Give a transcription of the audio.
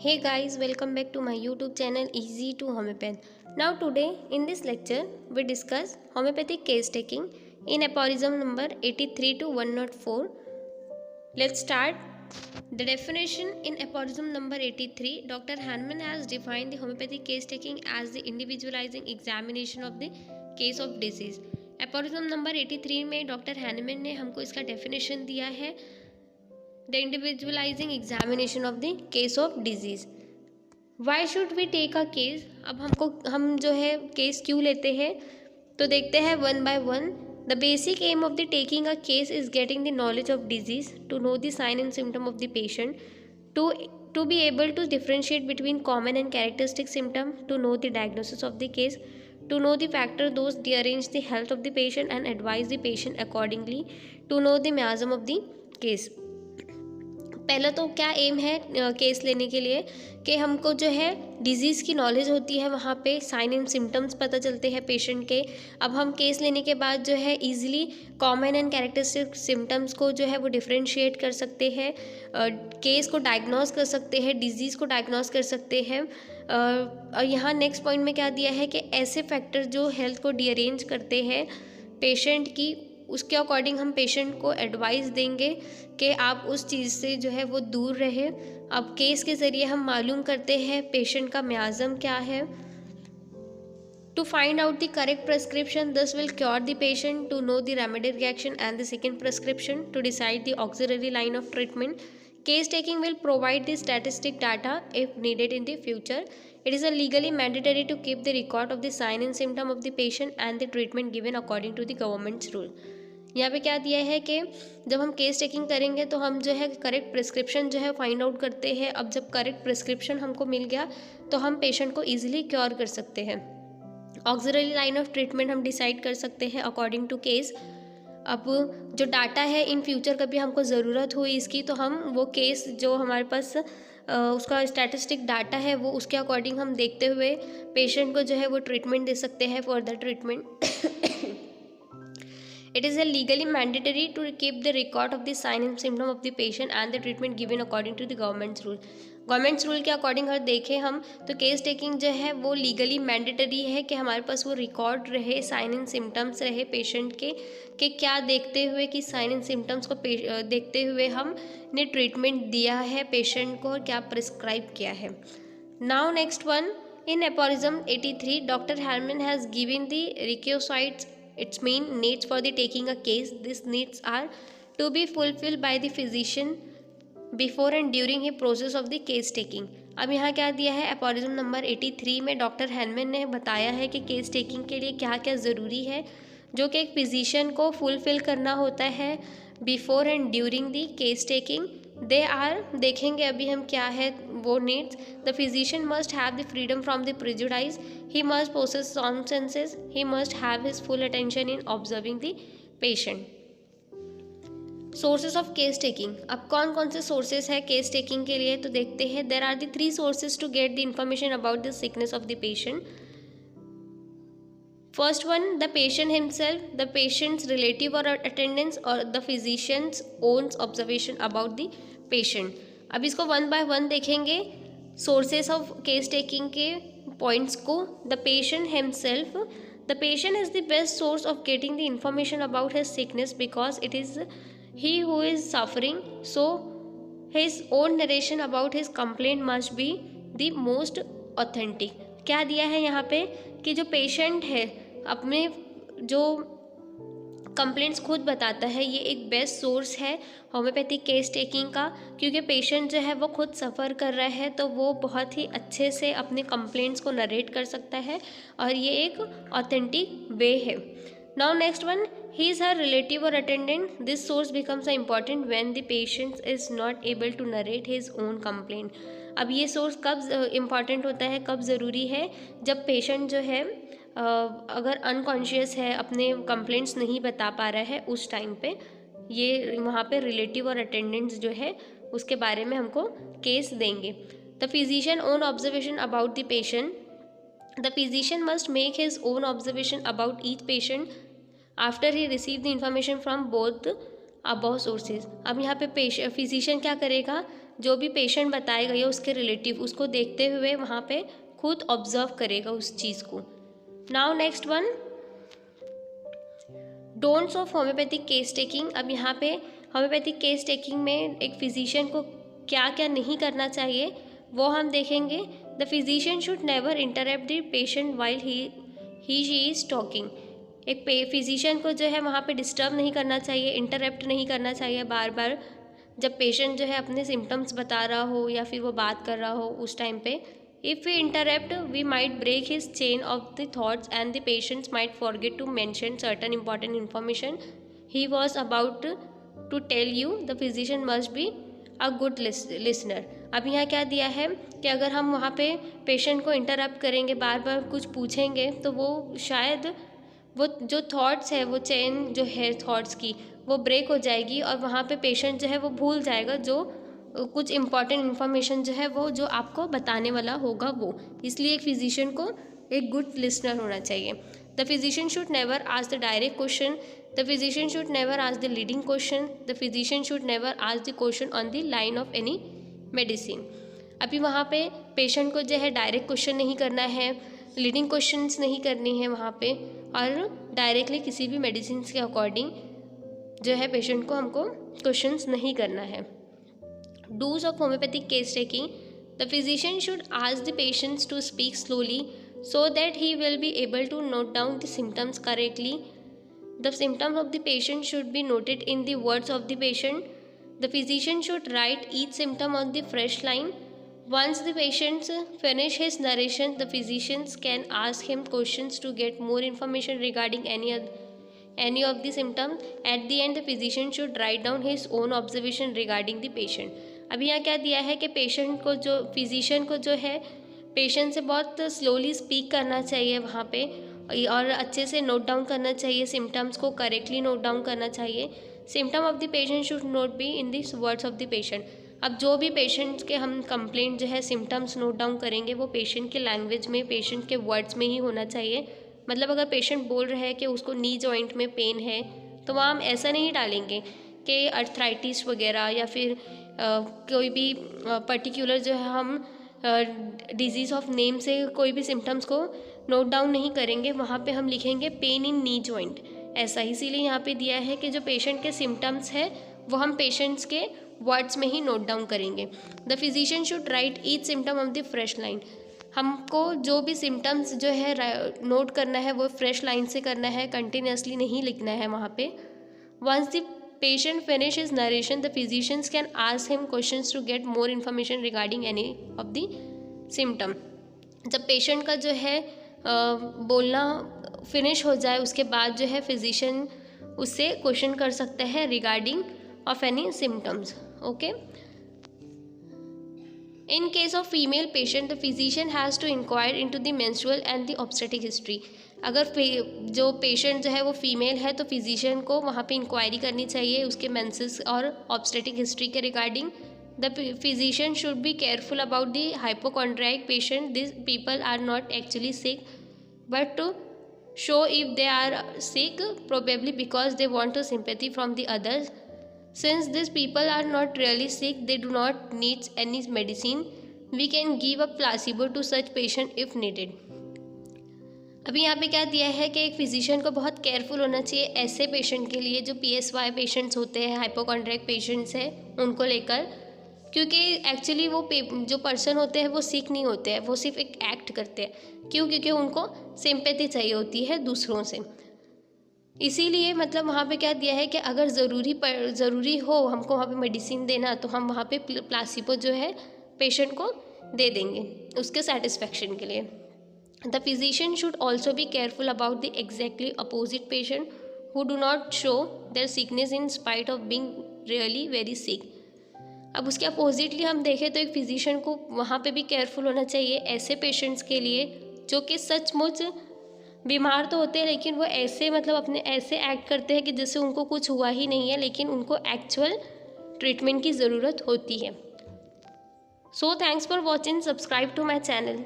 Hey guys, welcome back to my YouTube channel Easy to Homeopath. Now today in this lecture we discuss homeopathic case taking in aphorism number 83 to 104. Let's start. The definition in aphorism number 83, Dr. Hahnemann has defined the homeopathic case taking as the individualizing examination of the case of disease. aphorism number 83 में doctor Hahnemann ने हमको इसका definition दिया है, the individualising examination of the case of disease. Why should we take a case. अब हम जो है केस क्यों लेते हैं तो देखते हैं one by one. The basic aim of the taking a case is getting the knowledge of disease, to know the sign and symptom of the patient, to be able to differentiate between common and characteristic symptom, to know the diagnosis of the case, to know the factor those derange the health of the patient and advise the patient accordingly, to know the mechanism of the case. पहला तो क्या M है case लेने के लिए कि हमको जो है डिजीज़ की नॉलेज होती है, वहाँ पे साइन एंड सिम्टम्स पता चलते हैं पेशेंट के. अब हम केस लेने के बाद जो है easily common and characteristic symptoms को जो है वो डिफ्रेंशिएट कर सकते हैं, केस को डायग्नोस कर सकते हैं, डिजीज़ को डायग्नोस कर सकते हैं. यहाँ नेक्स्ट पॉइंट में क्या दिया है कि ऐसे फैक्टर जो हेल्थ को डीअरेंज करते हैं पेशेंट की, उसके अकॉर्डिंग हम पेशेंट को एडवाइस देंगे कि आप उस चीज़ से जो है वो दूर रहे. अब केस के ज़रिए हम मालूम करते हैं पेशेंट का मियाज़म क्या है. To find out the correct prescription, this will cure the patient, to know the remedy reaction and the second prescription, to decide the auxiliary line of treatment. Case taking will provide the statistic data if needed in the future. It is legally mandatory to keep the record of the sign and symptom of the patient and the treatment given according to the government's rule. यहाँ पे क्या दिया है कि जब हम case taking करेंगे तो हम जो है करेक्ट प्रिस्क्रिप्शन जो है फाइंड आउट करते हैं. अब जब करेक्ट प्रिस्क्रिप्शन हमको मिल गया तो हम पेशेंट को ईजिली क्योर कर सकते हैं. ऑक्सिलरी लाइन ऑफ ट्रीटमेंट हम डिसाइड कर सकते हैं अकॉर्डिंग टू केस. अब जो डाटा है इन फ्यूचर कभी हमको ज़रूरत हुई इसकी तो हम वो केस जो हमारे पास उसका स्टैटिस्टिक डाटा है वो उसके अकॉर्डिंग हम देखते हुए पेशेंट को जो है वो ट्रीटमेंट दे सकते हैं, further treatment. It is legally mandatory to keep the record of the sign and symptom of the patient and the treatment given according to the government's rule. Governments rule के according अगर देखें हम तो case taking जो है वो legally mandatory है कि हमारे पास वो रिकॉर्ड रहे, साइन एंड सिम्टम्स रहे पेशेंट के कि क्या देखते हुए कि साइन एंड सिम्टम्स को देखते हुए हमने ट्रीटमेंट दिया है पेशेंट को और क्या प्रिस्क्राइब किया है. Now next one, in aphorism 83 doctor Hahnemann has given the requisites its main needs for the taking a case. These needs are to be fulfilled by the physician before and during the process of the case taking. अब यहाँ क्या दिया है एपोरिज्म number 83 में doctor Hahnemann ने बताया है कि केस टेकिंग के लिए क्या क्या ज़रूरी है जो कि एक फिजिशियन को फुलफिल करना होता है before and during the case taking. They are, देखेंगे अभी हम क्या है वो needs. The physician must have the freedom from the prejudice, he must possess sound senses, he must have his full attention in observing the patient. Sources of case taking. अब कौन कौन से सोर्सेज है केस टेकिंग के लिए तो देखते हैं. There are the 3 sources to get the information about the sickness of the patient. First one, the patient himself, the patient's relative or attendants or the physician's own observation about the patient. अब इसको one by one देखेंगे sources of case taking के points को. The patient himself, the patient is the best source of getting the information about his sickness because it is he who is suffering, so his own narration about his complaint must be the most authentic. क्या दिया है यहाँ पे कि जो patient है अपने जो कंप्लेंट्स खुद बताता है, ये एक बेस्ट सोर्स है होम्योपैथिक केस टेकिंग का, क्योंकि पेशेंट जो है वो खुद सफ़र कर रहा है तो वो बहुत ही अच्छे से अपने कंप्लेंट्स को नरेट कर सकता है और ये एक ऑथेंटिक वे है. Now next one, he is her relative or attendant. This source becomes important when the patient is not able to narrate his own complaint. अब ये सोर्स कब इम्पॉर्टेंट होता है, कब ज़रूरी है, जब पेशेंट जो है अगर अनकॉन्शियस है, अपने कंप्लेंट्स नहीं बता पा रहा है, उस टाइम पे ये वहाँ पे रिलेटिव और अटेंडेंट्स जो है उसके बारे में हमको केस देंगे. The physician own observation about the patient. The physician must make his own observation about each patient after he receive the information from both above sources. अब यहाँ पे फिजिशियन क्या करेगा, जो भी पेशेंट बताएगा या उसके रिलेटिव उसको देखते हुए वहाँ पे खुद ऑब्जर्व करेगा उस चीज़ को। Now next one, don'ts of homeopathic case taking. अब यहाँ पे होम्योपैथिक केस टेकिंग में एक फिजिशियन को क्या क्या नहीं करना चाहिए वो हम देखेंगे। The physician should never interrupt the patient while he she is talking. एक फिजिशियन को जो है वहाँ पे डिस्टर्ब नहीं करना चाहिए, इंटरप्ट नहीं करना चाहिए बार बार जब पेशेंट जो है अपने सिम्टम्स बता रहा हो या फिर वो बात कर रहा हो उस टाइम पे। If we interrupt, we might break his chain of the thoughts and the patient might forget to mention certain important information he was about to tell you. The physician must be a good listener. अब यहाँ क्या दिया है कि अगर हम वहाँ पे पेशेंट को इंटरप्ट करेंगे, बार बार कुछ पूछेंगे, तो वो शायद वो जो थॉट्स है, वो चेन जो है थॉट्स की, वो ब्रेक हो जाएगी और वहाँ पे पेशेंट जो है वो भूल जाएगा जो कुछ इंपॉर्टेंट इन्फॉर्मेशन जो है वो जो आपको बताने वाला होगा वो। इसलिए एक फिजिशियन को एक गुड लिसनर होना चाहिए। The physician should never ask the direct question, the physician should never ask the leading question, the physician should never ask the question on the line of any medicine. अभी वहाँ पे patient को जो है direct question नहीं करना है, leading questions नहीं करनी है वहाँ पे, और डायरेक्टली किसी भी मेडिसिन के अकॉर्डिंग जो है पेशेंट को हमको क्वेश्चंस नहीं करना है। Do's of homeopathic case taking. The physician should ask the patients to speak slowly so that he will be able to note down the symptoms correctly. The symptoms of the patient should be noted in the words of the patient. The physician should write each symptom on the fresh line. Once the patient finish his narration, the physicians can ask him questions to get more information regarding any of the symptoms. At the end, the physician should write down his own observation regarding the patient. अभी यहाँ क्या दिया है कि patient को जो physician को जो है पेशेंट से बहुत स्लोली स्पीक करना चाहिए वहाँ पे, और अच्छे से नोट डाउन करना चाहिए, सिम्टम्स को करेक्टली नोट डाउन करना चाहिए। Symptom of the patient should note be in this words of the patient. अब जो भी पेशेंट के हम कंप्लेंट जो है सिम्टम्स नोट डाउन करेंगे वो पेशेंट के लैंग्वेज में, पेशेंट के वर्ड्स में ही होना चाहिए। मतलब अगर पेशेंट बोल रहा है कि उसको नी जॉइंट में पेन है तो वहाँ हम ऐसा नहीं डालेंगे कि अर्थराइटिस वगैरह या फिर कोई भी पर्टिकुलर जो है हम डिजीज़ ऑफ नेम से कोई भी सिम्टम्स को नोट डाउन नहीं करेंगे। वहाँ पे हम लिखेंगे पेन इन नी जॉइंट ऐसा। इसीलिए यहाँ पे दिया है कि जो पेशेंट के सिम्टम्स है वो हम पेशेंट्स के वर्ड्स में ही नोट डाउन करेंगे। The physician should write each symptom of the fresh line. हमको जो भी सिम्टम्स जो है नोट करना है वो फ्रेश लाइन से करना है, कंटिन्यूसली नहीं लिखना है वहाँ पे। Once the patient finish his narration, the physicians can ask him questions to get more information regarding any of the symptom. जब पेशेंट का जो है बोलना फिनिश हो जाए उसके बाद जो है फिजिशियन उससे क्वेश्चन कर सकते हैं regarding of any symptoms. Okay. In case of female patient, the physician has to inquire into the menstrual and the obstetric history. अगर जो पेशेंट जो है वो फीमेल है तो फिजिशियन को वहाँ पे इंक्वायरी करनी चाहिए उसके मेंसेस और ऑब्स्टेटिक हिस्ट्री के regarding. The physician should be careful about the hypochondriac patient. This people are not actually sick but to show if they are sick, probably because they want to sympathy from the others. Since these people are not really sick, they do not need any medicine. We can give a placebo to such patient if needed. अभी यहाँ पे क्या दिया है कि एक physician को बहुत केयरफुल होना चाहिए ऐसे पेशेंट के लिए जो PSY पेशेंट्स होते हैं, हाइपोकॉन्ड्रिक पेशेंट्स हैं उनको लेकर, क्योंकि एक्चुअली वो जो पर्सन होते हैं वो सिक नहीं होते हैं, वो सिर्फ एक एक्ट करते हैं। क्यों? क्योंकि उनको सिंपैथी चाहिए होती है दूसरों से। इसीलिए मतलब वहाँ पे क्या दिया है कि अगर ज़रूरी हो हमको वहाँ पे मेडिसिन देना तो हम वहाँ पे प्लासिबो जो है पेशेंट को दे देंगे उसके सेटिस्फेक्शन के लिए। The physician should also be careful about the exactly opposite patient who do not show their sickness in spite of being really very sick. अब उसके अपोजिटली हम देखें तो एक फिजिशियन को वहाँ पे भी केयरफुल होना चाहिए ऐसे पेशेंट्स के लिए जो कि सचमुच बीमार तो होते हैं लेकिन वो ऐसे मतलब अपने ऐसे एक्ट करते हैं कि जैसे उनको कुछ हुआ ही नहीं है, लेकिन उनको एक्चुअल ट्रीटमेंट की ज़रूरत होती है। So thanks for watching, subscribe to my channel.